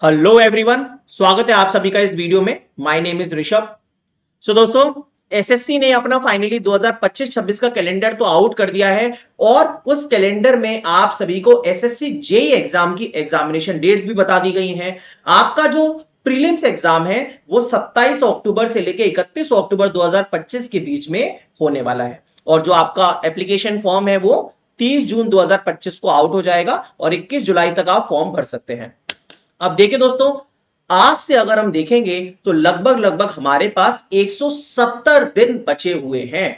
Hello everyone, स्वागत है आप सभी का इस वीडियो में। My name is Rishabh. So दोस्तों, एसएससी ने अपना फाइनली 2025-26 का कैलेंडर तो आउट कर दिया है और उस कैलेंडर में आप सभी को एसएससी जेई एग्जाम की एग्जामिनेशन डेट्स भी बता दी गई हैं। आपका जो प्रीलिम्स एग्जाम है वो 27 अक्टूबर से लेकर 31 अक्टूबर 2025 के बीच में होने वाला है और जो आपका एप्लीकेशन फॉर्म है वो 30 जून 2025 को आउट हो जाएगा और 21 जुलाई तक आप फॉर्म भर सकते हैं। अब देखिए दोस्तों, आज से अगर हम देखेंगे तो लगभग लगभग हमारे पास 170 दिन बचे हुए हैं।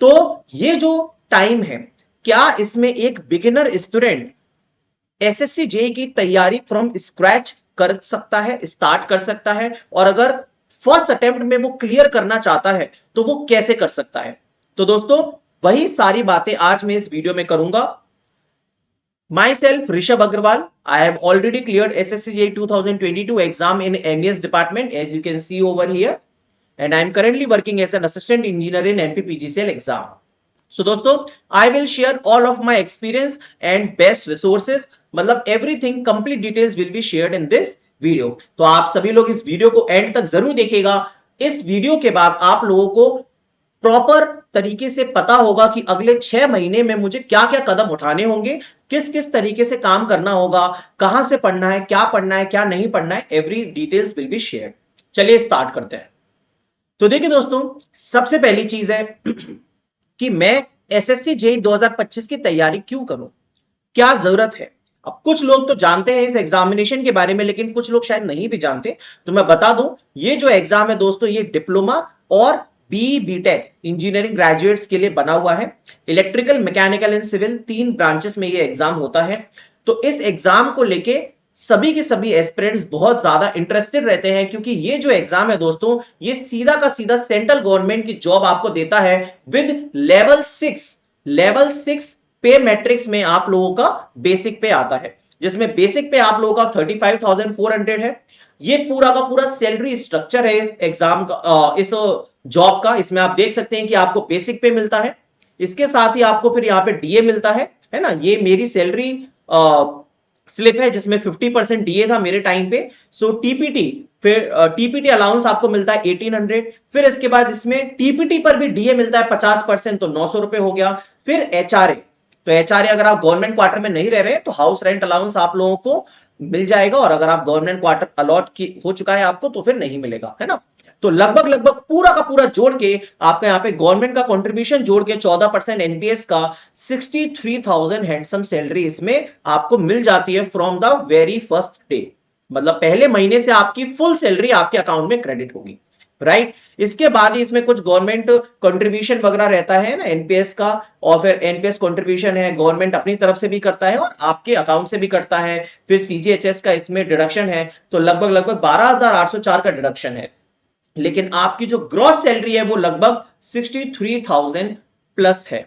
तो ये जो टाइम है, क्या इसमें एक बिगिनर स्टूडेंट एसएससी जेई की तैयारी फ्रॉम स्क्रैच कर सकता है, स्टार्ट कर सकता है? और अगर फर्स्ट अटेम्प्ट में वो क्लियर करना चाहता है तो वो कैसे कर सकता है? तो दोस्तों, वही सारी बातें आज मैं इस वीडियो में करूंगा। Myself, Rishabh Agrawal. I have already cleared SSCJ 2022 exam in MES department, as you can see over here, and I am currently working as an assistant engineer in MPPGCL exam. So दोस्तों, I will share all of my experience and best resources, मतलब everything complete details will be shared in this video. तो आप सभी लोग इस video को and तक जरूर देखिएगा। इस वीडियो के बाद आप लोगों को प्रॉपर तरीके से पता होगा कि अगले 6 महीने में मुझे क्या क्या कदम उठाने होंगे, किस किस तरीके से काम करना होगा, कहां से पढ़ना है, क्या नहीं पढ़ना है, every details will be share. चलिए स्टार्ट करते हैं। तो देखिए दोस्तों, सबसे पहली चीज है कि मैं एसएससी जेई 2025 की तैयारी क्यों करूं, क्या जरूरत है। अब कुछ लोग तो जानते हैं इस एग्जामिनेशन के बारे में, लेकिन कुछ लोग शायद नहीं भी जानते। तो मैं बता दूं, ये जो एग्जाम है दोस्तों, ये डिप्लोमा और बीटेक इंजीनियरिंग ग्रेजुएट्स के लिए बना हुआ है। Electrical, mechanical and civil 3 branches में ये एग्जाम होता है। तो इस एग्जाम को लेके सभी के सभी एस्पिरेंट्स बहुत ज्यादा इंटरेस्टेड रहते हैं, क्योंकि ये जो एग्जाम है दोस्तों, ये सीधा का सीधा सेंट्रल गवर्नमेंट की जॉब आपको देता है विद लेवल 6 पे मैट्रिक्स में आप लोगों का बेसिक पे आता है, जिसमें बेसिक पे आप लोगों का 35,400 है। ये पूरा का पूरा सैलरी स्ट्रक्चर है इस एग्जाम का, इस जॉब का। इसमें आप देख सकते हैं कि आपको बेसिक पे मिलता है, इसके साथ ही आपको फिर यहाँ पे डीए मिलता है ना। ये मेरी सैलरी स्लिप है जिसमें 50% डीए था मेरे टाइम पे। सो टीपीटी, फिर टीपीटी अलाउंस आपको मिलता है 1800। फिर इसके बाद इसमें टीपीटी पर भी डीए मिलता है 50%, तो 900 रुपए हो गया। फिर एचआरए, तो एचआरए अगर आप गवर्नमेंट क्वार्टर में नहीं रह रहे तो हाउस रेंट अलाउंस आप लोगों को मिल जाएगा, और अगर आप गवर्नमेंट क्वार्टर अलॉट की हो चुका है आपको तो फिर नहीं मिलेगा, है ना। तो लगभग लगभग पूरा का पूरा जोड़ के आपका यहाँ पे गवर्नमेंट का कंट्रीब्यूशन जोड़ के 14% एनपीएस का 63,000 हैंडसम सैलरी इसमें आपको मिल जाती है from the very first day. मतलब पहले महीने से आपकी फुल सैलरी आपके अकाउंट में क्रेडिट होगी, राइट। इसके बाद ही इसमें कुछ गवर्नमेंट कंट्रीब्यूशन वगैरह रहता है ना एनपीएस का, और फिर एनपीएस कंट्रीब्यूशन है गवर्नमेंट अपनी तरफ से भी करता है और आपके अकाउंट से भी करता है। फिर सीजीएचएस का इसमें डिडक्शन है, तो लगभग लगभग 12,804 का डिडक्शन है। लेकिन आपकी जो ग्रॉस सैलरी है वो लगभग 63,000 प्लस है।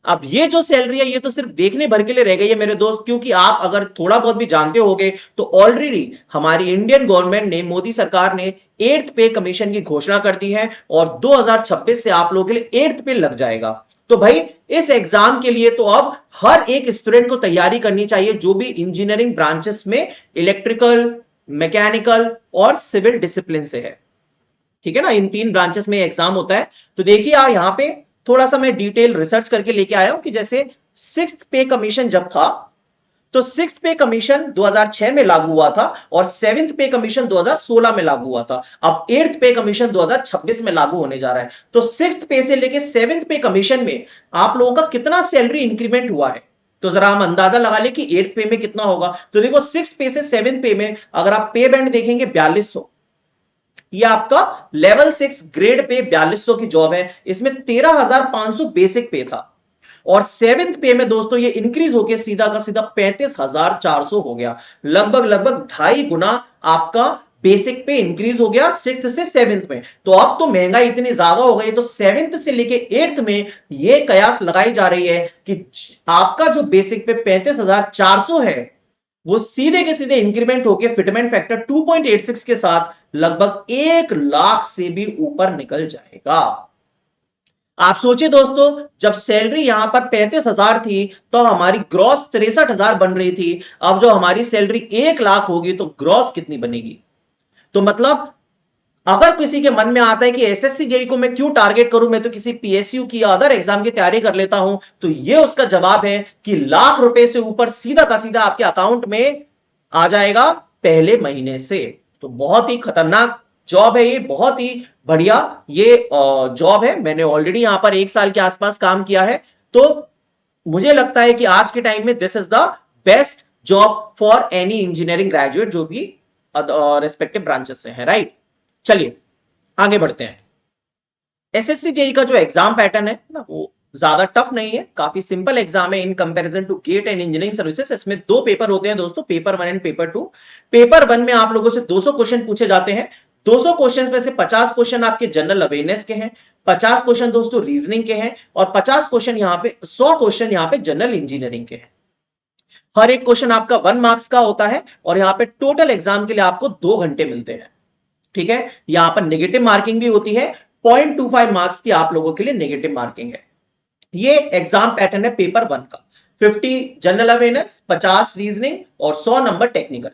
अब ये जो सैलरी है ये तो सिर्फ देखने भर के लिए रह गई है मेरे दोस्त, क्योंकि आप अगर थोड़ा बहुत भी जानते होगे तो ऑलरेडी हमारी इंडियन गवर्नमेंट ने, मोदी सरकार ने 8th पे कमीशन की घोषणा कर दी है और 2026 से आप लोगों के लिए 8th पे लग जाएगा। तो भाई इस एग्जाम के लिए तो अब हर एक स्टूडेंट को तैयारी करनी चाहिए जो भी इंजीनियरिंग ब्रांचेस में इलेक्ट्रिकल, मैकेनिकल और सिविल डिसिप्लिन से है, ठीक है ना। इन 3 ब्रांचेस में एग्जाम होता है। तो देखिए यहां पे थोड़ा सा मैं डिटेल रिसर्च करके लेके आया हूं कि जैसे 6th पे कमीशन जब था तो 6th पे कमीशन 2006 में लागू हुआ था और 7th पे कमीशन 2016 में लागू हुआ था। अब 8th पे कमीशन 2026 में लागू होने जा रहा है। तो 6th पे से लेके 7th पे कमीशन में आप लोगों का कितना सैलरी इंक्रीमेंट हुआ है, तो जरा हम अंदाजा लगा ले कि 8th पे में कितना होगा। तो देखो 6th पे से 7th पे में अगर आप पे बैंड देखेंगे 4200, ये आपका लेवल 6 ग्रेड पे 4200 की जॉब है। इसमें 13,500 बेसिक पे था और 7th पे में दोस्तों ये इंक्रीज होके सीधा का सीधा 35,400 हो गया। लगभग लगभग 2.5 गुना आपका बेसिक पे इंक्रीज हो गया 6th से 7th में। तो अब तो महंगाई इतनी ज्यादा हो गई, तो 7th से लेके 8th में ये कयास लगाई जा रही है कि आपका जो बेसिक पे 35,400 है वो सीधे के सीधे इंक्रीमेंट होकर फिटमेंट फैक्टर 2.86 के साथ लगभग 1 लाख से भी ऊपर निकल जाएगा। आप सोचिए दोस्तों, जब सैलरी यहां पर 35,000 थी तो हमारी ग्रॉस 63,000 बन रही थी। अब जो हमारी सैलरी 1 लाख होगी तो ग्रॉस कितनी बनेगी? तो मतलब अगर किसी के मन में आता है कि एसएससी जेई को मैं क्यों टारगेट करूं, मैं तो किसी पीएसयू की या अदर एग्जाम की तैयारी कर लेता हूं, तो ये उसका जवाब है कि लाख रुपए से ऊपर सीधा का सीधा आपके अकाउंट में आ जाएगा पहले महीने से। तो बहुत ही खतरनाक जॉब है ये, बहुत ही बढ़िया ये जॉब है। मैंने ऑलरेडी यहां पर 1 साल के आसपास काम किया है, तो मुझे लगता है कि आज के टाइम में this is the best job for any engineering graduate जो भी रेस्पेक्टिव ब्रांचेस से है, राइट। चलिए आगे बढ़ते हैं। एसएससी जेई का जो एग्जाम पैटर्न है ना, वो ज्यादा टफ नहीं है, काफी सिंपल एग्जाम है in comparison to GATE and engineering services. इसमें 2 पेपर होते हैं दोस्तों, पेपर 1 एंड पेपर 2। पेपर 1 में आप लोगों से 200 क्वेश्चन पूछे जाते हैं। 200 क्वेश्चन में से 50 क्वेश्चन आपके जनरल अवेयरनेस के हैं, 50 क्वेश्चन दोस्तों रीजनिंग के हैं, और 50 क्वेश्चन यहाँ पे 100 क्वेश्चन यहाँ पे जनरल इंजीनियरिंग के हैं। हर एक क्वेश्चन आपका 1 मार्क्स का होता है, और यहाँ पे टोटल एग्जाम के लिए आपको 2 घंटे मिलते हैं। ठीक है, यहां पर नेगेटिव मार्किंग भी होती है, 0.25 मार्क्स की आप लोगों के लिए नेगेटिव मार्किंग है। ये एग्जाम पैटर्न है पेपर 1 का। 50 जनरल अवेयरनेस, 50 रीजनिंग और 100 नंबर टेक्निकल।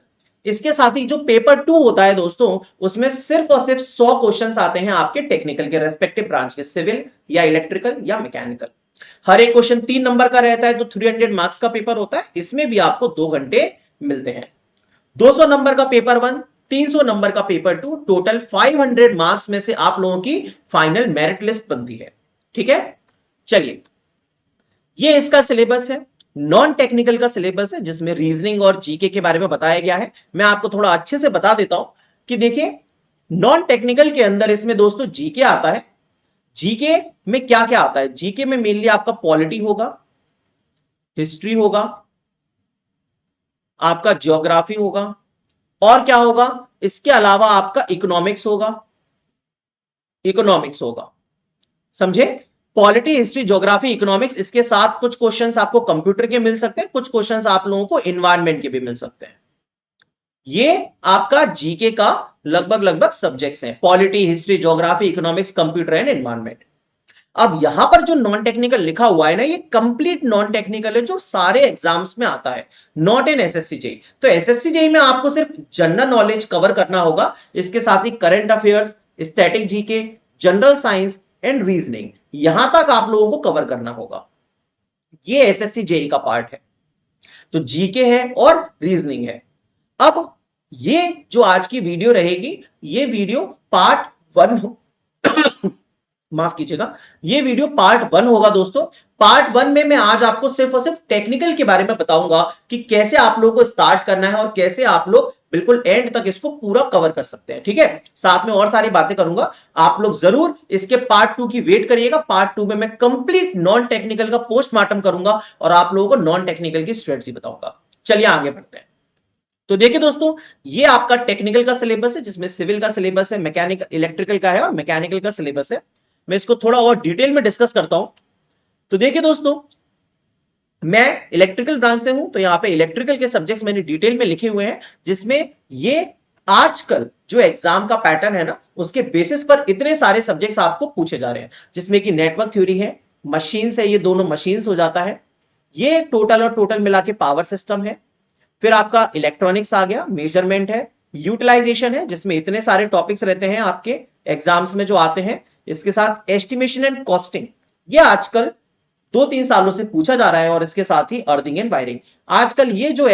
इसके साथ ही जो पेपर 2 होता है दोस्तों, उसमें सिर्फ और सिर्फ 100 क्वेश्चंस आते हैं आपके टेक्निकल के रेस्पेक्टिव ब्रांच के, सिविल या इलेक्ट्रिकल या मैकेनिकल। हर एक क्वेश्चन 3 नंबर का रहता है, तो 300 मार्क्स का पेपर होता है। इसमें भी आपको 2 घंटे मिलते हैं। 200 नंबर का पेपर 1, 300 नंबर का पेपर 2, टोटल 500 मार्क्स में से आप लोगों की फाइनल मेरिट लिस्ट बनती है। ठीक है, चलिए ये इसका सिलेबस है। नॉन टेक्निकल का सिलेबस है, जिसमें रीजनिंग और जीके के बारे में बताया गया है। मैं आपको थोड़ा अच्छे से बता देता हूं कि देखिए, नॉन टेक्निकल के अंदर इसमें दोस्तों जीके आता है। जीके में क्या क्या आता है? जीके में मेनली आपका पॉलिटी होगा, हिस्ट्री होगा, आपका ज्योग्राफी होगा, और क्या होगा इसके अलावा आपका इकोनॉमिक्स होगा। इकोनॉमिक्स होगा, समझे? Polity, history, geography, economics. इसके साथ कुछ क्वेश्चंस आपको कंप्यूटर के मिल सकते हैं, कुछ क्वेश्चंस आप लोगों को एनवायरनमेंट के भी मिल सकते हैं। ये आपका जीके का लगभग लगभग सब्जेक्ट्स हैं, polity, history, geography, economics, computer and environment. अब यहां पर जो नॉन टेक्निकल लिखा हुआ है ना, ये कंप्लीट नॉन टेक्निकल है, जो सारे एग्जाम्स में आता है, नॉट इन एसएससी जेई। तो एसएससी जेई में आपको सिर्फ जनरल नॉलेज कवर करना होगा, इसके साथ ही current affairs, static GK, general science and reasoning, यहां तक आप लोगों को कवर करना होगा। ये एसएससी जेई का पार्ट है। तो जीके है और रीजनिंग है। अब ये जो आज की वीडियो रहेगी, ये वीडियो पार्ट 1 माफ कीजिएगा, ये वीडियो पार्ट 1 होगा दोस्तों। पार्ट 1 में मैं आज आपको सिर्फ और सिर्फ टेक्निकल के बारे में बताऊंगा कि कैसे आप लोगों को स्टार्ट करना है और कैसे आप लोग बिल्कुल एंड तक इसको पूरा कवर कर सकते हैं। ठीक है, साथ में और सारी बातें करूंगा। आप लोग जरूर इसके पार्ट 2 की वेट करिएगा। पार्ट 2 में मैं कंप्लीट नॉन टेक्निकल का पोस्टमार्टम करूंगा और आप लोगों को नॉन टेक्निकल की स्ट्रेटजी बताऊंगा। चलिए आगे बढ़ते हैं। तो देखिए दोस्तों, ये आपका टेक्निकल का सिलेबस है, जिसमें सिविल का सिलेबस है, मैकेनिकल इलेक्ट्रिकल का है और मैकेनिकल का सिलेबस है। मैं इसको थोड़ा और डिटेल में डिस्कस करता हूं। तो देखिए दोस्तों, मैं इलेक्ट्रिकल ब्रांच से हूं, तो यहां पे इलेक्ट्रिकल के सब्जेक्ट्स मैंने डिटेल में लिखे हुए हैं, जिसमें ये आजकल जो एग्जाम का पैटर्न है ना, उसके बेसिस पर इतने सारे सब्जेक्ट्स आपको पूछे जा रहे हैं, जिसमें कि नेटवर्क थ्योरी है, मशीन है, ये दोनों मशीन्स हो जाता है, ये टोटल और टोटल मिला के पावर सिस्टम है। फिर आपका इलेक्ट्रॉनिक्स आ गया, मेजरमेंट है, यूटिलाइजेशन है, जिसमें इतने सारे टॉपिक्स रहते हैं आपके एग्जाम्स में जो आते हैं। इसके साथ एस्टिमेशन एंड कॉस्टिंग, ये आजकल 2-3 सालों से पूछा जा रहा है, और इसके साथ ही अर्थिंग एंड वायरिंग। आजकल ये जो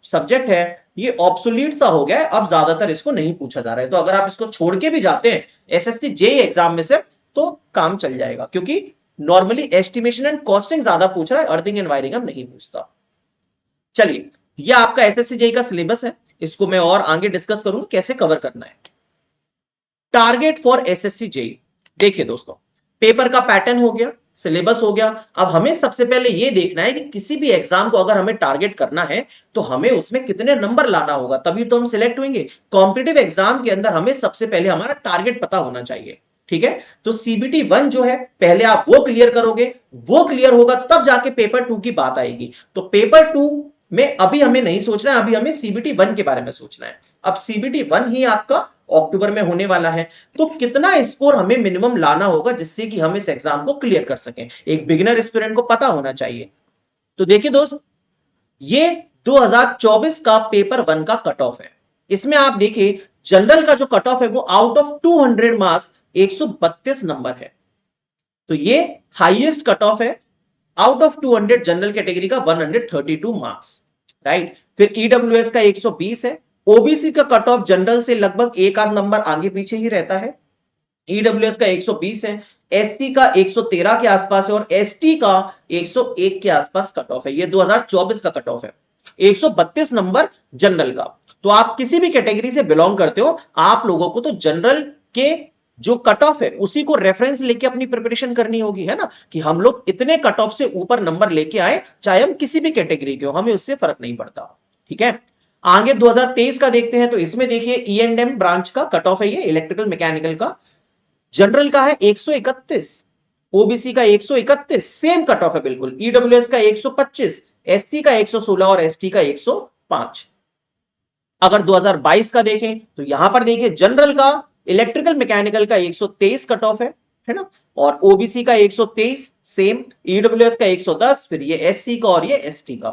सब्जेक्ट है, ये ऑब्सोलीट सा हो गया है, अब ज्यादातर इसको नहीं पूछा जा रहा है। तो अगर आप इसको छोड़ के भी जाते हैं एसएससी जेई एग्जाम में से, तो काम चल जाएगा, क्योंकि नॉर्मली एस्टिमेशन एंड कॉस्टिंग ज्यादा पूछ रहा है, अर्थिंग एंड वायरिंग हम नहीं पूछता। चलिए, ये आपका एसएससी जेई का सिलेबस है, इसको मैं और आगे डिस्कस करूंगा कैसे कवर करना है। टारगेट फॉर एसएससी जेई, देखिए दोस्तों, पेपर का पैटर्न हो गया, सिलेबस हो गया। अब हमें सबसे पहले यह देखना है कि किसी भी एग्जाम को अगर हमें टारगेट करना है, तो हमें उसमें कितने नंबर लाना होगा, तभी तो हम सिलेक्ट होंगे। कॉम्पिटिटिव एग्जाम के अंदर हमें सबसे पहले हमारा टारगेट पता होना चाहिए। ठीक है, तो सीबीटी 1 जो है, पहले आप वो क्लियर करोगे, वो क्लियर होगा तब जाके पेपर 2 की बात आएगी। तो पेपर 2 में अभी हमें नहीं सोचना है, अभी हमें सीबीटी 1 के बारे में सोचना है। अब सीबीटी 1 ही आपका अक्टूबर में होने वाला है। तो कितना स्कोर हमें मिनिमम लाना होगा जिससे कि हम इस एग्जाम को क्लियर कर सकें, एक बिगिनर स्टूडेंट को पता होना चाहिए। तो देखिए दोस्त, ये 2024 का पेपर 1 का कट ऑफ है। इसमें आप देखिए जनरल का जो कट ऑफ है वो आउट ऑफ 200 मार्क्स 132 नंबर है। तो ये हाईएस्ट कट ऑफ है। आउट ऑफ 200 जनरल कैटेगरी का 132 मार्क्स, राइट। फिर ईडब्ल्यूएस का 120 है। ओबीसी का कट ऑफ जनरल से लगभग एक आध नंबर आगे पीछे ही रहता है। ईडब्ल्यूएस का 120 है। एसटी का 113 के आसपास है और एसटी का 101 के आसपास कट ऑफ है। ये 2024 का कट ऑफ है। 132 नंबर जनरल का। तो आप किसी भी कैटेगरी से बिलोंग करते हो, आप लोगों को तो जनरल के जो कट ऑफ है उसी को रेफरेंस लेके अपनी प्रिपरेशन करनी होगी, है ना, कि हम लोग इतने कट ऑफ से ऊपर नंबर लेके आए, चाहे हम किसी भी कैटेगरी के हो, हमें उससे फर्क नहीं पड़ता। ठीक है, आगे 2023 का देखते हैं। तो इसमें देखिए E&M ब्रांच का कट ऑफ है, ये इलेक्ट्रिकल मैकेनिकल का। जनरल का है 131, ओबीसी का 131, सेम कट ऑफ है बिल्कुल। ईडब्ल्यूएस का 125, एससी का 116 और एसटी का 105। अगर 2022 का देखें तो यहां पर देखिए जनरल का इलेक्ट्रिकल मैकेनिकल का 123 कट ऑफ है ना, और ओबीसी का 123 सेम, ईडब्ल्यूएस का 110, फिर ये एससी का और ये एसटी का।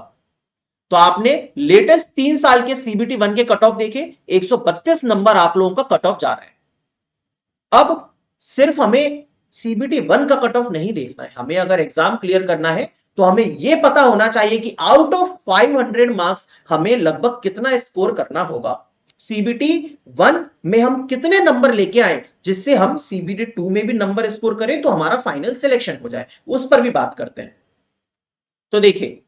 तो आपने लेटेस्ट 3 साल के सीबीटी 1 के कट ऑफ देखे, 132 नंबर आप लोगों का कट ऑफ जा रहा है। अब सिर्फ हमें सीबीटी 1 का कट ऑफ नहीं देखना है, हमें अगर एग्जाम क्लियर करना है तो हमें यह पता होना चाहिए कि आउट ऑफ 500 मार्क्स हमें लगभग कितना स्कोर करना होगा। सीबीटी 1 में हम कितने नंबर लेके आए जिससे हम सीबीटी 2 में भी नंबर स्कोर करें तो हमारा फाइनल सिलेक्शन हो जाए, उस पर भी बात करते हैं। तो देखिए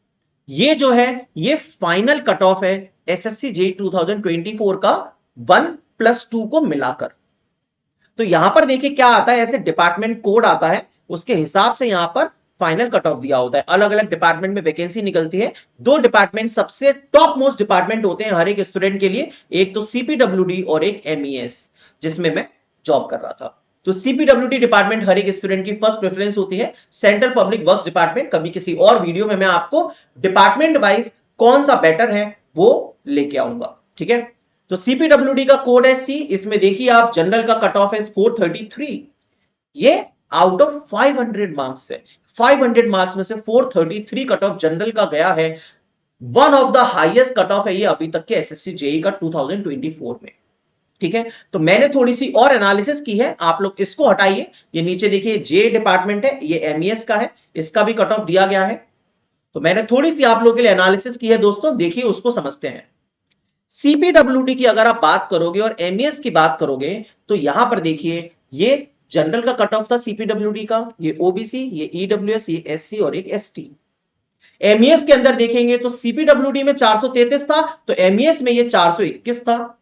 ये जो है ये फाइनल कट ऑफ है एसएससी जेईई 2024 का 1+2 को मिलाकर। तो यहां पर देखिए क्या आता है, ऐसे डिपार्टमेंट कोड आता है, उसके हिसाब से यहां पर फाइनल कट ऑफ दिया होता है। अलग अलग डिपार्टमेंट में वैकेंसी निकलती है। 2 डिपार्टमेंट सबसे टॉप मोस्ट डिपार्टमेंट होते हैं हर एक स्टूडेंट के लिए, एक तो सीपीडब्ल्यूडी और एक एमईएस, जिसमें मैं जॉब कर रहा था। तो सीपीडब्ल्यूडी डिपार्टमेंट हर एक स्टूडेंट की फर्स्ट प्रेफरेंस होती है। सेंट्रल पब्लिक वर्क्स डिपार्टमेंट कभी किसी और वीडियो में मैं आपको डिपार्टमेंट वाइज कौन सा बेटर है वो लेके आऊंगा। ठीक है, तो सीपीडब्ल्यूडी का कोड है सी। इसमें देखिए आप जनरल का कट ऑफ है 433, ये आउट ऑफ 500 मार्क्स है। 500 मार्क्स में से 433 कट ऑफ जनरल का गया है। One of the highest cut off है ये अभी तक के एसएससी जेईई का 2024 में। ठीक है, तो मैंने थोड़ी सी और एनालिसिस की है, आप लोग इसको हटाइए। ये नीचे देखिए जे डिपार्टमेंट है, ये एमईएस का है, इसका भी कट ऑफ दिया गया है। तो मैंने थोड़ी सी आप लोगों के लिए एनालिसिस की है दोस्तों, देखिए उसको समझते हैं। सीपीडब्ल्यूडी की अगर आप बात करोगे और एमईएस की बात करोगे तो यहां पर देखिए ये जनरल का कट ऑफ था सीपीडब्ल्यूडी का, ये ओबीसी, ये ईडब्ल्यूएस, ये एससी और एक एसटी। एमईएस के अंदर देखेंगे तो सीपीडब्ल्यूडी में 433 था, तो एमईएस में ये 421 था।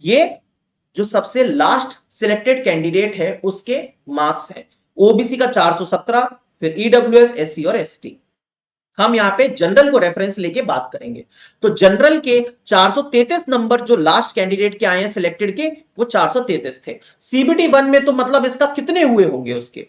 ये जो सबसे लास्ट सिलेक्टेड कैंडिडेट है उसके मार्क्स हैं। ओबीसी का 417, फिर ईडब्ल्यूएस, एससी और एसटी। हम यहां पे जनरल को रेफरेंस लेके बात करेंगे। तो जनरल के 433 नंबर जो लास्ट कैंडिडेट के आए हैं सिलेक्टेड के, वो 433 थे। सीबीटी 1 में तो मतलब इसका कितने हुए होंगे उसके,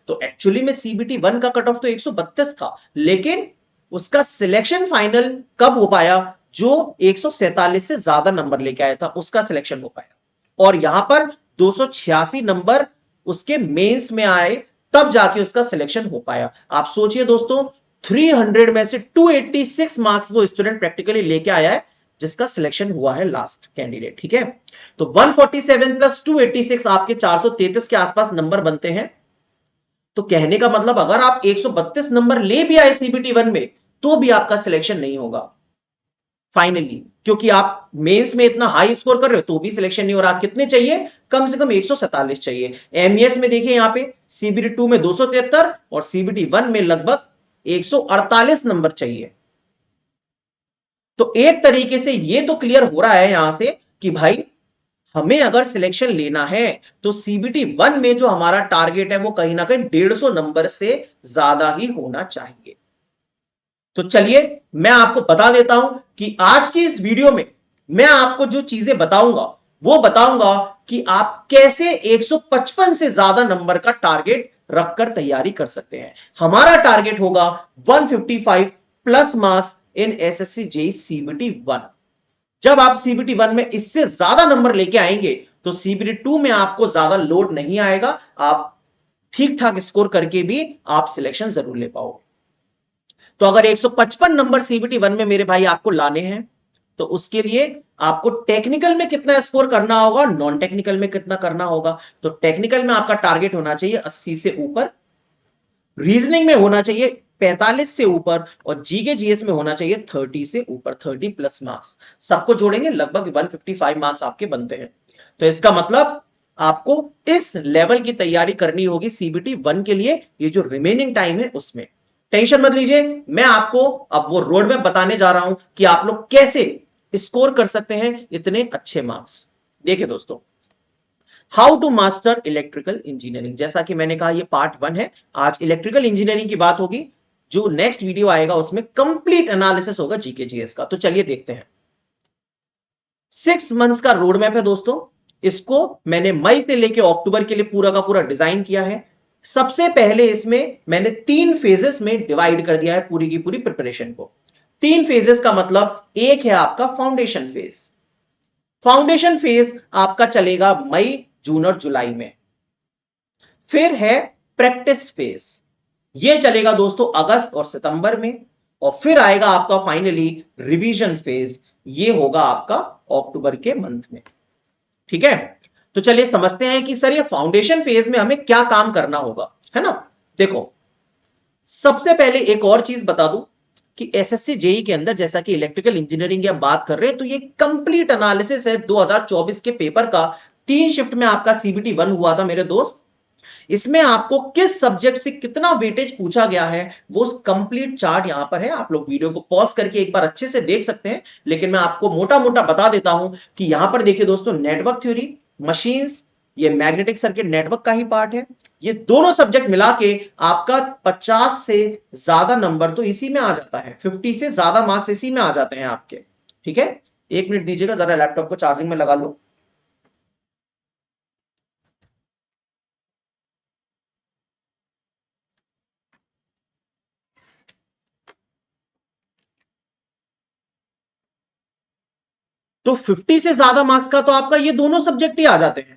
तो एक्चुअली में सीबीटी 1 का कट ऑफ तो 132 था, लेकिन उसका सिलेक्शन फाइनल कब हो पाया, जो 147 से ज्यादा नंबर लेके आया था उसका सिलेक्शन हो पाया। और यहां पर 286 नंबर उसके मेंस में आए, तब जाके उसका सिलेक्शन हो पाया। आप सोचिए दोस्तों, 300 में से 286 मार्क्स वो स्टूडेंट प्रैक्टिकली लेके आया है जिसका सिलेक्शन हुआ है लास्ट कैंडिडेट। ठीक है, तो 147 प्लस 286 आपके 433 के आसपास नंबर बनते हैं। तो कहने का मतलब अगर आप 132 नंबर ले भी आए सीबीटी 1 में तो भी आपका सिलेक्शन नहीं होगा फाइनली, क्योंकि आप मेंस में इतना हाई स्कोर कर रहे हो तो भी सिलेक्शन नहीं हो रहा। कितने चाहिए, कम से कम 147 चाहिए। एमईएस में देखिए यहां पे सीबीटी 2 में 273 और सीबीटी 1 में लगभग 148 नंबर चाहिए। तो एक तरीके से ये तो क्लियर हो रहा है यहां से कि भाई हमें अगर सिलेक्शन लेना है तो सीबीटी 1 में जो हमारा टारगेट है वो कहीं ना कहीं 150 नंबर से ज्यादा ही होना चाहिए। तो चलिए मैं आपको बता देता हूं कि आज की इस वीडियो में मैं आपको जो चीजें बताऊंगा वो बताऊंगा कि आप कैसे 155 से ज्यादा नंबर का टारगेट रखकर तैयारी कर सकते हैं। हमारा टारगेट होगा 155 plus marks in SSC JEE CBT 1। जब आप सीबीटी 1 में इससे ज्यादा नंबर लेके आएंगे तो सीबीटी 2 में आपको ज्यादा लोड नहीं आएगा, आप ठीक ठाक स्कोर करके भी आप सिलेक्शन जरूर ले पाओगे। तो अगर 155 नंबर सीबीटी 1 में मेरे भाई आपको लाने हैं तो उसके लिए आपको टेक्निकल में कितना स्कोर करना होगा, नॉन टेक्निकल में कितना करना होगा। तो टेक्निकल में आपका टारगेट होना चाहिए 80 से ऊपर, रीजनिंग में होना चाहिए 45 से ऊपर, और जीके जीएस में होना चाहिए 30 से ऊपर, 30 प्लस मार्क्स। सबको जोड़ेंगे लगभग 155 मार्क्स आपके बनते हैं। तो इसका मतलब आपको इस लेवल की तैयारी करनी होगी सीबीटी 1 के लिए, ये जो रिमेनिंग टाइम है उसमें। टेंशन मत लीजिए, मैं आपको अब वो रोड मैप बताने जा रहा हूं कि आप लोग कैसे स्कोर कर सकते हैं इतने अच्छे मार्क्स। देखिए दोस्तों, how to master electrical engineering, जैसा कि मैंने कहा ये पार्ट 1 है, आज इलेक्ट्रिकल इंजीनियरिंग की बात होगी। जो नेक्स्ट वीडियो आएगा उसमें कंप्लीट एनालिसिस होगा जीके जीएस का। तो चलिए देखते हैं। 6 मंथ्स का रोड मैप है दोस्तों, इसको मैंने मई से लेकर अक्टूबर के लिए पूरा का पूरा डिजाइन किया है। सबसे पहले इसमें मैंने 3 फेजेस में डिवाइड कर दिया है पूरी की पूरी प्रिपरेशन को। 3 फेजेस का मतलब, एक है आपका फाउंडेशन फेज। फाउंडेशन फेज आपका चलेगा मई, जून और जुलाई में। फिर है प्रैक्टिस फेज, ये चलेगा दोस्तों अगस्त और सितंबर में। और फिर आएगा आपका फाइनली रिवीजन फेज, ये होगा आपका अक्टूबर के मंथ में। ठीक है, तो चलिए समझते हैं कि सर ये फाउंडेशन फेज में हमें क्या काम करना होगा, है ना। देखो, सबसे पहले एक और चीज बता दूं कि एसएससी जेई के अंदर, जैसा कि इलेक्ट्रिकल इंजीनियरिंग की हम बात कर रहे हैं, तो ये कंप्लीट एनालिसिस है 2024 के पेपर का। 3 शिफ्ट में आपका सीबीटी 1 हुआ था मेरे दोस्त। इसमें आपको किस सब्जेक्ट से कितना वेटेज पूछा गया है वो कंप्लीट चार्ट यहां पर है, आप लोग वीडियो को पॉज करके एक बार अच्छे से देख सकते हैं। लेकिन मैं आपको मोटा मोटा बता देता हूं कि यहां पर देखिए दोस्तों, नेटवर्क थ्योरी, मशीन्स, ये मैग्नेटिक सर्किट नेटवर्क का ही पार्ट है। ये दोनों सब्जेक्ट मिला के आपका 50 से ज्यादा नंबर तो इसी में आ जाता है, 50 से ज्यादा मार्क्स इसी में आ जाते हैं आपके। ठीक है, 1 मिनट दीजिएगा, जरा लैपटॉप को चार्जिंग में लगा लो। तो 50 से ज्यादा मार्क्स का तो आपका ये दोनों सब्जेक्ट ही आ जाते हैं।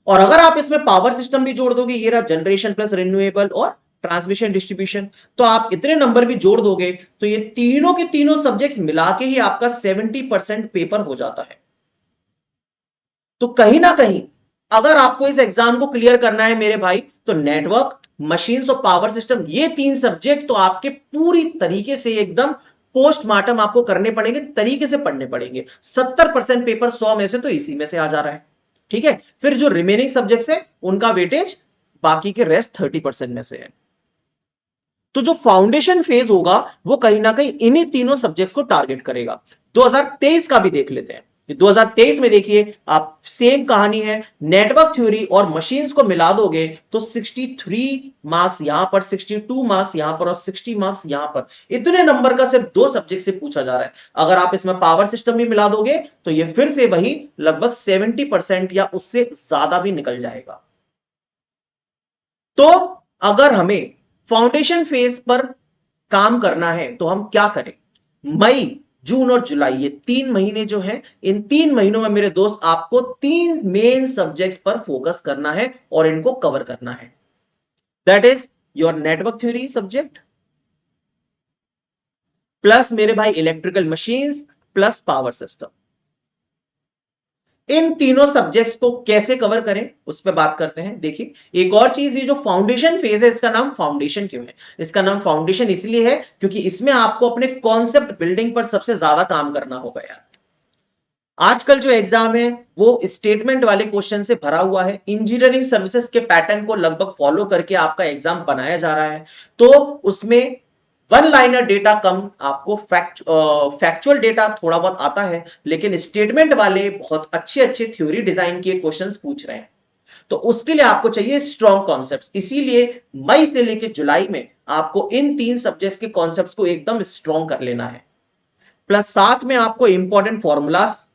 और अगर आप इसमें पावर सिस्टम भी जोड़ दोगे, ये रहा जनरेशन प्लस रिन्यूएबल और ट्रांसमिशन डिस्ट्रीब्यूशन, तो आप इतने नंबर भी जोड़ दोगे तो ये तीनों के तीनों सब्जेक्ट्स मिला के ही आपका 70% पेपर हो जाता है। तो कहीं ना कहीं अगर आपको इस एग्जाम को क्लियर करना है मेरे भाई, तो नेटवर्क, मशीन्स और पावर सिस्टम, ये 3 सब्जेक्ट तो आपके पूरी तरीके से एकदम पोस्टमार्टम आपको करने पड़ेंगे, तरीके से पढ़ने पड़ेंगे। 70% पेपर 100 में से तो इसी में से आ जा रहा है। ठीक है, फिर जो रिमेनिंग सब्जेक्ट्स है उनका वेटेज बाकी के रेस्ट 30% में से है। तो जो फाउंडेशन फेज होगा वो कहीं ना कहीं इन्हीं तीनों सब्जेक्ट्स को टारगेट करेगा। 2023 का भी देख लेते हैं। 2023 में देखिए आप, सेम कहानी है, नेटवर्क थ्योरी और मशीन्स को मिला दोगे तो 63 मार्क्स यहां पर, 62 मार्क्स यहां पर और 60 मार्क्स यहां पर। इतने नंबर का सिर्फ 2 सब्जेक्ट से पूछा जा रहा है। अगर आप इसमें पावर सिस्टम भी मिला दोगे तो ये फिर से वही लगभग 70% या उससे ज्यादा भी निकल जाएगा। तो अगर हमें फाउंडेशन फेज पर काम करना है तो हम क्या करें। मई, जून और जुलाई, ये 3 महीने जो हैं, इन 3 महीनों में मेरे दोस्त आपको 3 मेन सब्जेक्ट्स पर फोकस करना है और इनको कवर करना है। That is your network theory subject, plus मेरे भाई electrical machines, plus power system. इन तीनों सब्जेक्ट्स को कैसे कवर करें उस पर बात करते हैं। देखिए, एक और चीज, ये जो फाउंडेशन फेज है इसका नाम फाउंडेशन क्यों है? इसका नाम फाउंडेशन इसलिए है क्योंकि इसमें आपको अपने कॉन्सेप्ट बिल्डिंग पर सबसे ज्यादा काम करना होगा यार। आजकल जो एग्जाम है वो स्टेटमेंट वाले क्वेश्चन से भरा हुआ है। इंजीनियरिंग सर्विसेज के पैटर्न को लगभग फॉलो करके आपका एग्जाम बनाया जा रहा है। तो उसमें वन लाइनर डेटा कम, आपको फैक्चुअल डेटा थोड़ा बहुत आता है, लेकिन स्टेटमेंट वाले बहुत अच्छे अच्छे थ्योरी डिजाइन के क्वेश्चंस पूछ रहे हैं। तो उसके लिए आपको चाहिए स्ट्रॉन्ग कॉन्सेप्ट्स। इसीलिए मई से लेकर जुलाई में आपको इन 3 सब्जेक्ट्स के कॉन्सेप्ट्स को एकदम स्ट्रॉन्ग कर लेना है। प्लस साथ में आपको इंपॉर्टेंट फॉर्मूलास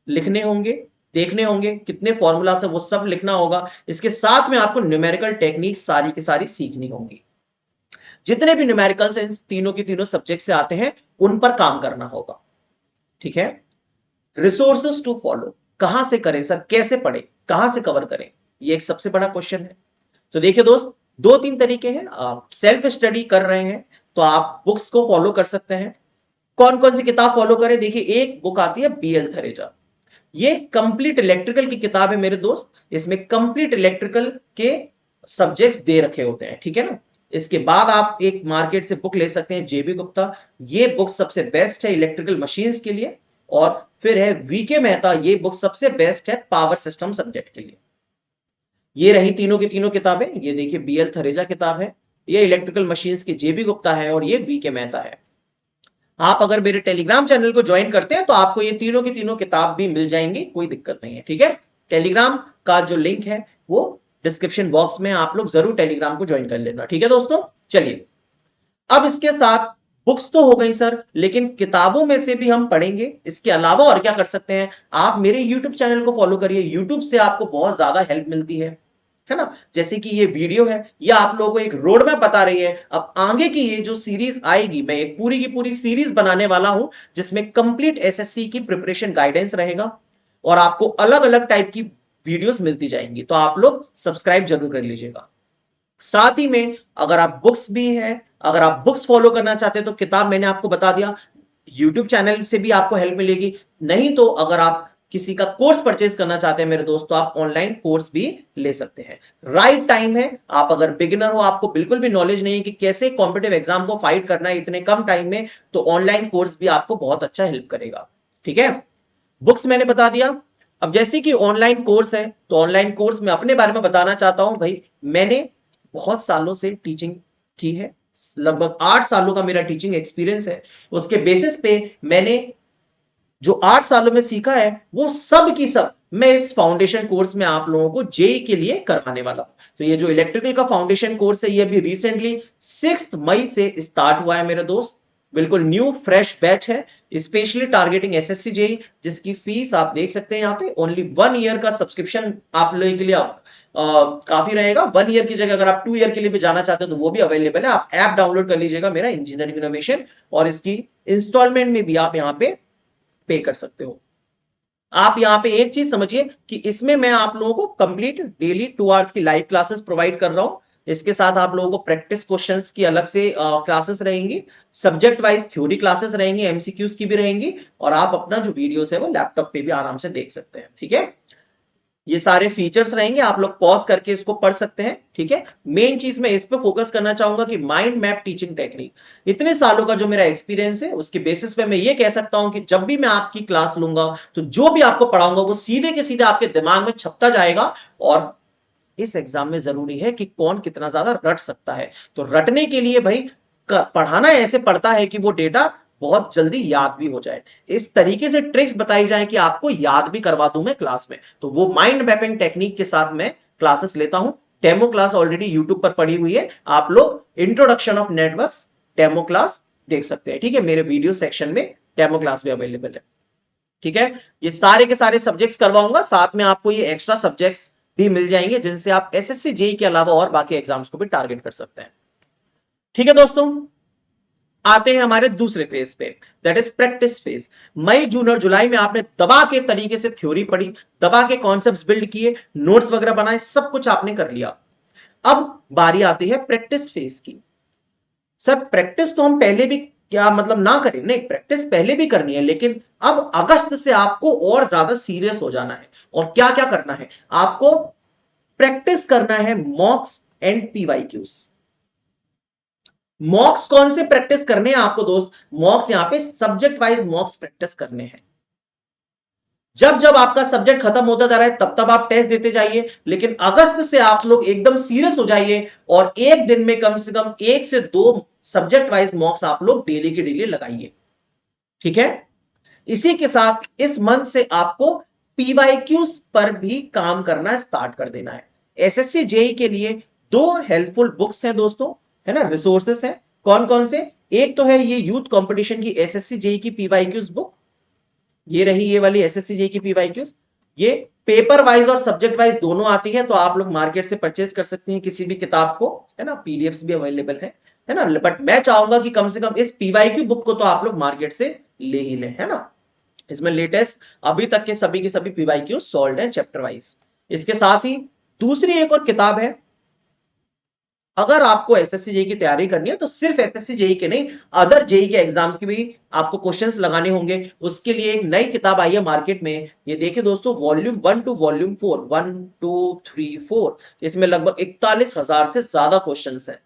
लिखने होंगे, देखने होंगे कितने फॉर्मूला है वो सब लिखना होगा। इसके साथ में आपको न्यूमेरिकल टेक्निक सारी की सारी सीखनी होंगी। जितने भी न्यूमेरिकल्स तीनों के तीनों सब्जेक्ट से आते हैं उन पर काम करना होगा। ठीक है, रिसोर्सेस टू फॉलो, कहां से करें सर, कैसे पढ़े, कहां से कवर करें, ये एक सबसे बड़ा क्वेश्चन है। तो देखिए दोस्त, दो तीन तरीके हैं। आप सेल्फ स्टडी कर रहे हैं तो आप बुक्स को फॉलो कर सकते हैं। कौन कौन सी किताब फॉलो करें, देखिए एक बुक आती है BL थरेजा, ये कंप्लीट इलेक्ट्रिकल की किताब है मेरे दोस्त। इसमें कंप्लीट इलेक्ट्रिकल के सब्जेक्ट्स दे रखे होते हैं, ठीक है ना। इसके बाद आप एक मार्केट से बुक ले सकते हैं JB गुप्ता, ये बुक सबसे बेस्ट है इलेक्ट्रिकल मशीन्स के लिए। और फिर है VK मेहता, ये बुक सबसे बेस्ट है पावर सिस्टम सब्जेक्ट के लिए। ये रही तीनों की तीनों किताबें। ये देखिए BL थरेजा किताब है, ये इलेक्ट्रिकल मशीन्स की JB गुप्ता है, और ये VK मेहता है। आप अगर मेरे टेलीग्राम चैनल को ज्वाइन करते हैं तो आपको ये तीनों की तीनों किताब भी मिल जाएंगी, कोई दिक्कत नहीं है, ठीक है। टेलीग्राम का जो लिंक है वो डिस्क्रिप्शन बॉक्स में, आप लोग जरूर टेलीग्राम को ज्वाइन कर लेना, ठीक है दोस्तों। चलिए, अब इसके साथ बुक्स तो हो गई सर, लेकिन किताबों में से भी हम पढ़ेंगे, इसके अलावा और क्या कर सकते हैं। आप मेरे यूट्यूब चैनल को फॉलो करिए, यूट्यूब से आपको बहुत ज्यादा हेल्प मिलती है ना। जैसे कि ये वीडियो है, ये आप लोगों को एक रोड मैप बता रही है। अब आगे की ये जो सीरीज आएगी, मैं एक पूरी की पूरी सीरीज बनाने वाला हूं, जिसमें कंप्लीट SSC की प्रिपरेशन गाइडेंस रहेगा, और आपको अलग अलग टाइप की वीडियोस मिलती जाएंगी। तो आप लोग सब्सक्राइब जरूर कर लीजिएगा। साथ ही में अगर आप बुक्स भी है, अगर आप बुक्स फॉलो करना चाहते हैं तो किताब मैंने आपको बता दिया, यूट्यूब चैनल से भी आपको हेल्प मिलेगी। नहीं तो अगर आप किसी का कोर्स परचेज करना चाहते हैं मेरे दोस्त, तो आप ऑनलाइन कोर्स भी ले सकते हैं। राइट टाइम है। आप अगर बिगिनर हो, आपको बिल्कुल भी नॉलेज नहीं है कि कैसे कॉम्पिटिटिव एग्जाम को फाइट करना है इतने कम टाइम में, तो ऑनलाइन कोर्स भी आपको बहुत अच्छा हेल्प करेगा, ठीक है। बुक्स मैंने बता दिया। अब जैसे कि ऑनलाइन कोर्स है, तो ऑनलाइन कोर्स में अपने बारे में बताना चाहता हूं भाई। मैंने बहुत सालों से टीचिंग की है, लगभग 8 सालों का मेरा टीचिंग एक्सपीरियंस है। उसके बेसिस पे मैंने जो 8 सालों में सीखा है, वो सब की सब मैं इस फाउंडेशन कोर्स में आप लोगों को जेई के लिए करवाने वाला हूं। तो ये जो इलेक्ट्रिकल का फाउंडेशन कोर्स है, ये अभी रिसेंटली 6 मई से स्टार्ट हुआ है मेरे दोस्त। बिल्कुल न्यू फ्रेश बैच है, स्पेशली टारगेटिंग SSC जेई, जिसकी फीस आप देख सकते हैं यहाँ पे। ओनली 1 ईयर का सब्सक्रिप्शन आप लोगों के लिए काफी रहेगा। 1 ईयर की जगह अगर आप 2 ईयर के लिए भी जाना चाहते हो तो वो भी अवेलेबल है। आप ऐप डाउनलोड कर लीजिएगा मेरा, इंजीनियरिंग इनोवेशन, और इसकी इंस्टॉलमेंट में भी आप यहाँ पे पे कर सकते हो। आप यहाँ पे एक चीज समझिए कि इसमें मैं आप लोगों को कंप्लीट डेली 2 आवर्स की लाइव क्लासेस प्रोवाइड कर रहा हूं। इसके साथ आप लोगों को प्रैक्टिस क्वेश्चंस की अलग से क्लासेस रहेंगी, सब्जेक्ट वाइज थ्योरी क्लासेस रहेंगी, MCQs की भी रहेंगी, और आप अपना जो वीडियोस है वो लैपटॉप पे भी आराम से देख सकते हैं, ठीक है। ये सारे फीचर्स रहेंगे, आप लोग पॉज करके इसको पढ़ सकते हैं, ठीक है। मेन चीज मैं इस पे फोकस करना चाहूंगा कि माइंड मैप टीचिंग टेक्निक, इतने सालों का जो मेरा एक्सपीरियंस है उसके बेसिस पे मैं ये कह सकता हूं कि जब भी मैं आपकी क्लास लूंगा तो जो भी आपको पढ़ाऊंगा वो सीधे के सीधे आपके दिमाग में छपता जाएगा। और इस एग्जाम में जरूरी है कि कौन कितना ज्यादा रट सकता है। तो रटने के लिए भाई पढ़ाना ऐसे पड़ता है कि वो डेटा बहुत जल्दी याद भी हो जाए। इस तरीके से ट्रिक्स बताई जाए कि आपको याद भी करवा दूं मैं क्लास में। तो वो माइंड मैपिंग टेक्निक के साथ मैं क्लासेस लेता हूं। डेमो क्लास ऑलरेडी यूट्यूब पर पड़ी हुई है, आप लोग introduction of networks demo class देख सकते हैं, ठीक है। मेरे वीडियो सेक्शन में डेमो क्लास भी अवेलेबल है, ठीक है। ये सारे के सारे सब्जेक्ट्स करवाऊंगा, साथ में आपको ये एक्स्ट्रा सब्जेक्ट्स भी मिल जाएंगे, जिनसे आप SSC जेई के अलावा और बाकी एग्जाम्स को भी टारगेट कर सकते हैं, ठीक है दोस्तों। आते हैं हमारे दूसरे फेज पे, दैट इज प्रैक्टिस फेज। मई, जून और जुलाई में आपने दबा के तरीके से थ्योरी पढ़ी, दबा के कॉन्सेप्ट्स बिल्ड किए, नोट्स वगैरह बनाए, सब कुछ आपने कर लिया। अब बारी आती है प्रैक्टिस फेज की। सर प्रैक्टिस तो हम पहले भी क्या मतलब ना करें, नहीं, प्रैक्टिस पहले भी करनी है, लेकिन अब अगस्त से आपको और ज्यादा सीरियस हो जाना है। और क्या क्या करना है आपको, प्रैक्टिस करना है मॉक्स एंड PYQs। मॉक्स कौन से प्रैक्टिस करने हैं आपको दोस्त, मॉक्स यहां पे सब्जेक्ट वाइज मॉक्स प्रैक्टिस करने हैं। जब जब आपका सब्जेक्ट खत्म होता जा रहा है तब तब आप टेस्ट देते जाइए, लेकिन अगस्त से आप लोग एकदम सीरियस हो जाइए, और एक दिन में कम से कम 1 से 2 सब्जेक्ट वाइज मॉक्स आप लोग डेली के डेली लगाइए, ठीक है। इसी के साथ इस मंथ से आपको PYQs पर भी काम करना स्टार्ट कर देना है। SSC जेई के लिए 2 हेल्पफुल बुक्स हैं दोस्तों, है ना, रिसोर्सेस हैं। कौन कौन से, एक तो है ये यूथ कंपटीशन की SSC जेई की PYQs बुक, ये रही ये वाली SSC जेई की PYQs। ये पेपर वाइज और सब्जेक्ट वाइज दोनों आती है, तो आप लोग मार्केट से परचेज कर सकते हैं किसी भी किताब को, है ना, PDFs भी अवेलेबल है ना। बट मैं चाहूंगा कि कम से कम इस PYQ बुक को तो आप लोग मार्केट से ले ही लें, है ना। इसमें लेटेस्ट अभी तक के सभी पीवाईक्यू सॉल्व हैं चैप्टर वाइज। इसके साथ ही दूसरी एक और किताब है, अगर आपको एसएससी जेई की तैयारी करनी है तो सिर्फ एसएससी जेई के नहीं, अदर जेई के एग्जाम्स की भी आपको क्वेश्चंस लगाने होंगे, उसके लिए एक नई किताब आई है मार्केट में। ये देखिए दोस्तों, वॉल्यूम 1 टू वॉल्यूम 4, 1 2 3 4, इसमें लगभग 41,000 से ज्यादा क्वेश्चंस हैं।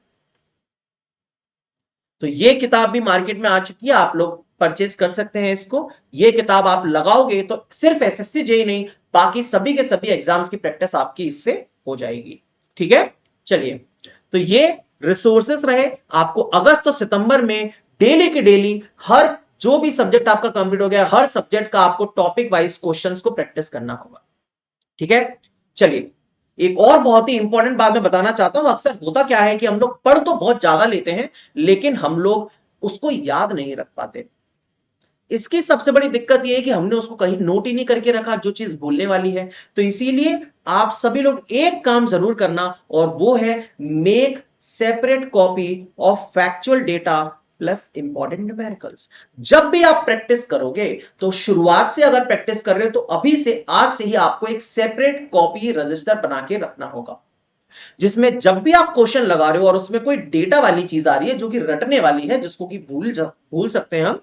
तो ये किताब भी मार्केट में आ चुकी है, आप लोग परचेज कर सकते हैं इसको। ये किताब आप लगाओगे तो सिर्फ एसएससी जेई नहीं, बाकी सभी के सभी एग्जाम्स की प्रैक्टिस आपकी इससे हो जाएगी। ठीक है, चलिए, तो ये रिसोर्सेस रहे आपको अगस्त और सितंबर में डेली के डेली, हर जो भी सब्जेक्ट आपका कंप्लीट हो गया, हर सब्जेक्ट का आपको टॉपिक वाइज क्वेश्चंस को प्रैक्टिस करना होगा। ठीक है, चलिए, एक और बहुत ही इंपॉर्टेंट बात मैं बताना चाहता हूं। अक्सर होता क्या है कि हम लोग पढ़ तो बहुत ज्यादा लेते हैं, लेकिन हम लोग उसको याद नहीं रख पाते। इसकी सबसे बड़ी दिक्कत यह है कि हमने उसको कहीं नोट ही नहीं करके रखा, जो चीज भूलने वाली है। तो इसीलिए आप सभी लोग एक काम जरूर करना, और वो है make separate copy of factual data plus important numericals. जब भी आप प्रैक्टिस करोगे, तो शुरुआत से अगर प्रैक्टिस कर रहे हो तो अभी से, आज से ही आपको एक सेपरेट कॉपी रजिस्टर बना के रखना होगा, जिसमें जब भी आप क्वेश्चन लगा रहे हो और उसमें कोई डेटा वाली चीज आ रही है जो कि रटने वाली है, जिसको कि भूल सकते हैं हम,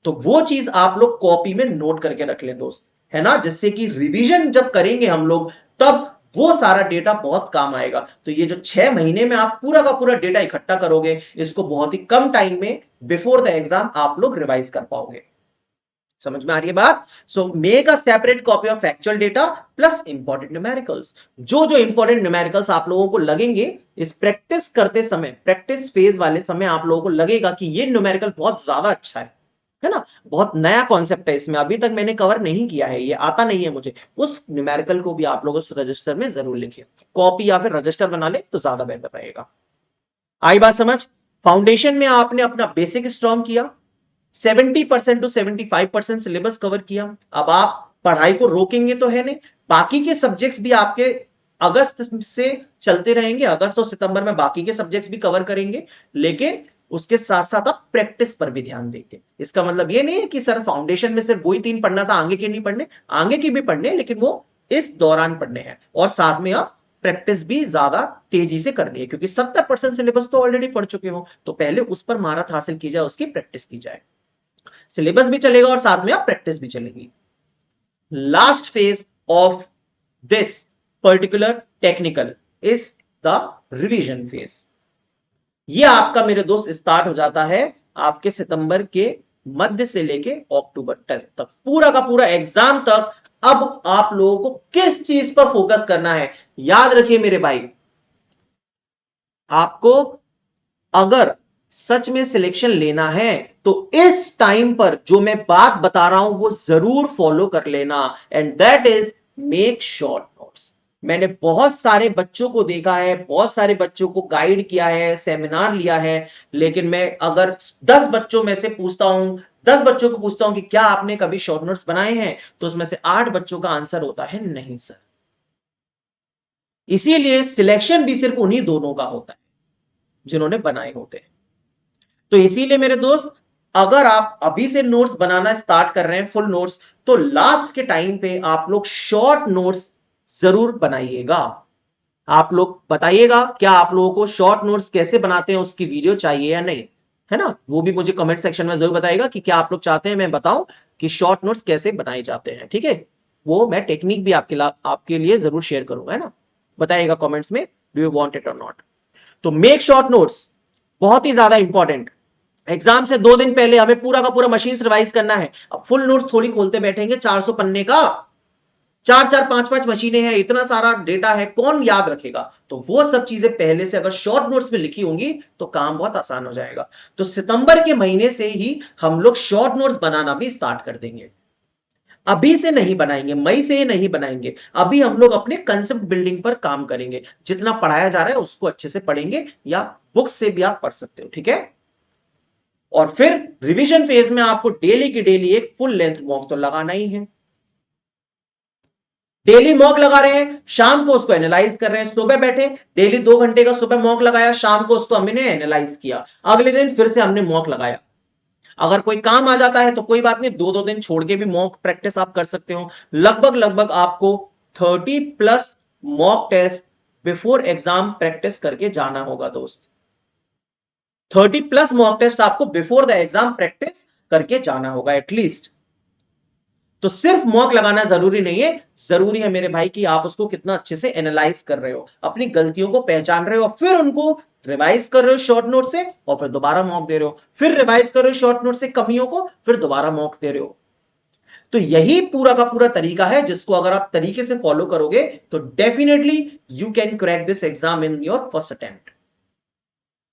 तो वो चीज आप लोग कॉपी में नोट करके रख ले दोस्त, है ना, जिससे कि रिवीजन जब करेंगे हम लोग, तब वो सारा डेटा बहुत काम आएगा। तो ये जो 6 महीने में आप पूरा का पूरा डेटा इकट्ठा करोगे, इसको बहुत ही कम टाइम में बिफोर द एग्जाम आप लोग रिवाइज कर पाओगे। समझ में आ रही है बात? So make a separate copy of factual data plus important numericals. जो जो इंपॉर्टेंट न्यूमेरिकल्स आप लोगों को लगेंगे इस प्रैक्टिस करते समय, प्रैक्टिस फेज वाले समय, आप लोगों को लगेगा कि ये न्यूमेरिकल बहुत ज्यादा अच्छा है ना, बहुत नया कॉन्सेप्ट है, इसमें अभी तक मैंने कवर नहीं किया है, ये आता नहीं है मुझे, उस न्यूमेरिकल को भी आप लोग उस रजिस्टर में जरूर लिखिए। कॉपी या फिर रजिस्टर बना ले तो ज्यादा बेहतर रहेगा। आई बात समझ? फाउंडेशन में आपने अपना बेसिक स्ट्रॉन्ग किया, 70% टू 75% सिलेबस कवर किया। अब आप पढ़ाई को रोकेंगे तो है नहीं, बाकी के सब्जेक्ट्स भी आपके अगस्त से चलते रहेंगे, अगस्त और सितंबर में बाकी के सब्जेक्ट्स भी कवर करेंगे, लेकिन उसके साथ साथ आप प्रैक्टिस पर भी ध्यान देंगे। इसका मतलब ये नहीं है कि सर फाउंडेशन में सिर्फ वही 3 पढ़ना था, आगे के नहीं पढ़ने, आगे की भी पढ़ने, लेकिन वो इस दौरान पढ़ने हैं, और साथ में आप प्रैक्टिस भी ज्यादा तेजी से करनी है, क्योंकि 70% सिलेबस तो ऑलरेडी पढ़ चुके हो, तो पहले उस पर महारत हासिल की जाए, उसकी प्रैक्टिस की जाए। सिलेबस भी चलेगा और साथ में आप प्रैक्टिस भी चलेगी। Last phase of this particular technical is the revision phase. ये आपका मेरे दोस्त स्टार्ट हो जाता है आपके सितंबर के मध्य से लेके अक्टूबर तक, पूरा का पूरा एग्जाम तक। अब आप लोगों को किस चीज पर फोकस करना है, याद रखिए मेरे भाई, आपको अगर सच में सिलेक्शन लेना है तो इस टाइम पर जो मैं बात बता रहा हूं वो जरूर फॉलो कर लेना, and that is make short notes. मैंने बहुत सारे बच्चों को देखा है, बहुत सारे बच्चों को गाइड किया है, सेमिनार लिया है, लेकिन मैं अगर 10 बच्चों में से पूछता हूं, 10 बच्चों को पूछता हूं कि क्या आपने कभी शॉर्ट नोट्स बनाए हैं, तो उसमें से 8 बच्चों का आंसर होता है नहीं सर। इसीलिए सिलेक्शन भी सिर्फ उन्हीं दोनों का होता है जिन्होंने बनाए होते हैं। तो इसीलिए मेरे दोस्त, अगर आप अभी से नोट्स बनाना स्टार्ट कर रहे हैं फुल नोट्स, तो लास्ट के टाइम पे आप लोग शॉर्ट नोट्स जरूर बनाइएगा। आप लोग बताइएगा क्या आप लोगों को शॉर्ट नोट्स कैसे बनाते हैं उसकी वीडियो चाहिए या नहीं, है ना, वो भी मुझे कमेंट सेक्शन में जरूर बताइएगा कि क्या आप लोग चाहते हैं मैं बताऊं कि शॉर्ट नोट्स कैसे बनाए जाते हैं। ठीक है, वो मैं टेक्निक भी आपके लिए जरूर शेयर करूंगा, है ना। बताइएगा कमेंट्स में, डू यू वांट इट और नॉट। तो मेक शॉर्ट नोट्स बहुत ही ज्यादा इंपॉर्टेंट। एग्जाम से 2 दिन पहले हमें पूरा का पूरा मशीन रिवाइज करना है। अब फुल नोट्स थोड़ी खोलते बैठेंगे, 400 पन्ने का 4-4 5-5 मशीनें हैं, इतना सारा डेटा है, कौन याद रखेगा। तो वो सब चीजें पहले से अगर शॉर्ट नोट्स में लिखी होंगी तो काम बहुत आसान हो जाएगा। तो सितंबर के महीने से ही हम लोग शॉर्ट नोट्स बनाना भी स्टार्ट कर देंगे। अभी से नहीं बनाएंगे, मई से नहीं बनाएंगे, अभी हम लोग अपने कंसेप्ट बिल्डिंग पर काम करेंगे। जितना पढ़ाया जा रहा है उसको अच्छे से पढ़ेंगे, या बुक से भी आप पढ़ सकते हो, ठीक है। और फिर रिवीजन फेज में आपको डेली की डेली एक फुल लेंथ मॉक तो लगाना ही है। डेली मॉक लगा रहे हैं, शाम को उसको एनालाइज कर रहे हैं। सुबह बैठे, डेली 2 घंटे का सुबह मॉक लगाया, शाम को उसको हमने एनालाइज किया, अगले दिन फिर से हमने मॉक लगाया। अगर कोई काम आ जाता है तो कोई बात नहीं, 2-2 दिन छोड़ के भी मॉक प्रैक्टिस आप कर सकते हो। लगभग लगभग आपको 30+ mock test before exam practice करके जाना होगा दोस्त। 30+ मॉक टेस्ट आपको बिफोर द एग्जाम प्रैक्टिस करके जाना होगा एटलीस्ट। तो सिर्फ मॉक लगाना जरूरी नहीं है, जरूरी है मेरे भाई कि आप उसको कितना अच्छे से एनालाइज कर रहे हो, अपनी गलतियों को पहचान रहे हो, फिर उनको रिवाइज कर रहे हो शॉर्ट नोट से, और फिर दोबारा मॉक दे रहे हो, फिर रिवाइज कर रहे हो शॉर्ट नोट से कमियों को, फिर दोबारा मॉक दे रहे हो। तो यही पूरा का पूरा तरीका है जिसको अगर आप तरीके से फॉलो करोगे तो definitely you can crack this exam in your first attempt.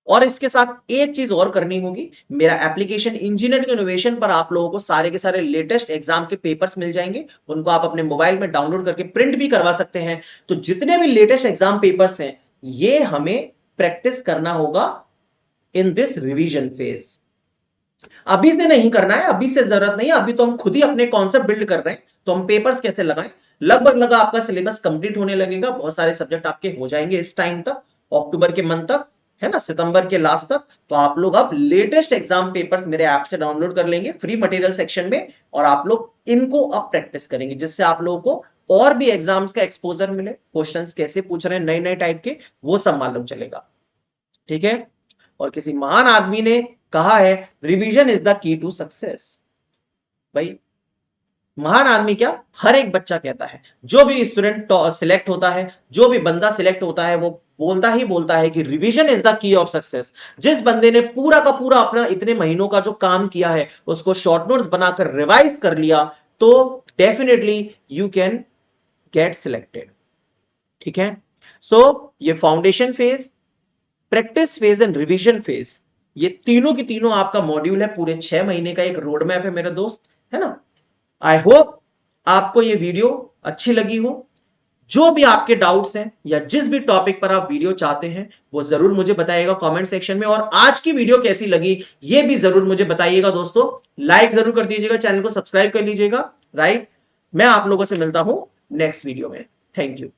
और इसके साथ एक चीज और करनी होगी, मेरा एप्लीकेशन इंजीनियरिंग इनोवेशन पर आप लोगों को सारे के सारे लेटेस्ट एग्जाम के पेपर्स मिल जाएंगे, उनको आप अपने मोबाइल में डाउनलोड करके प्रिंट भी करवा सकते हैं। तो जितने भी लेटेस्ट एग्जाम पेपर्स हैं ये हमें प्रैक्टिस करना होगा इन दिस रिवीजन फेज। अभी से नहीं करना है, अभी से जरूरत नहीं है, अभी तो हम खुद ही अपने कॉन्सेप्ट बिल्ड कर रहे हैं, तो हम पेपर्स कैसे लगाएं। लगभग लगा आपका सिलेबस कंप्लीट होने लगेगा, बहुत सारे सब्जेक्ट आपके हो जाएंगे इस टाइम तक, अक्टूबर के मंथ तक, है ना, सितंबर के लास्ट तक। तो आप लोग अब लेटेस्ट एग्जाम पेपर्स मेरे ऐप से डाउनलोड कर लेंगे फ्री मटेरियल सेक्शन में, और आप लोग इनको अब प्रैक्टिस करेंगे, जिससे आप लोगों को और भी एग्जाम्स का एक्सपोजर मिले, क्वेश्चंस कैसे पूछ रहे हैं नए नए टाइप के, वो सब मालूम चलेगा। ठीक है। और किसी महान आदमी ने कहा है revision is the key to success. भाई महान आदमी क्या, हर एक बच्चा कहता है, जो भी स्टूडेंट सिलेक्ट होता है, जो भी बंदा सिलेक्ट होता है, वो बोलता है कि रिवीजन इज द की ऑफ सक्सेस। जिस बंदे ने पूरा का पूरा अपना इतने महीनों का जो काम किया है उसको शॉर्ट नोट्स बनाकर रिवाइज कर लिया, तो definitely you can get selected. ठीक है। सो ये foundation phase, practice phase and revision phase, ये तीनों की तीनों आपका मॉड्यूल है, पूरे 6 महीने का एक रोड मैप है मेरे दोस्त, है ना। आई होप आपको ये वीडियो अच्छी लगी हो। जो भी आपके डाउट्स हैं या जिस भी टॉपिक पर आप वीडियो चाहते हैं वो जरूर मुझे बताइएगा कमेंट सेक्शन में, और आज की वीडियो कैसी लगी ये भी जरूर मुझे बताइएगा दोस्तों। लाइक जरूर कर दीजिएगा, चैनल को सब्सक्राइब कर लीजिएगा। राइट, मैं आप लोगों से मिलता हूं नेक्स्ट वीडियो में। Thank you.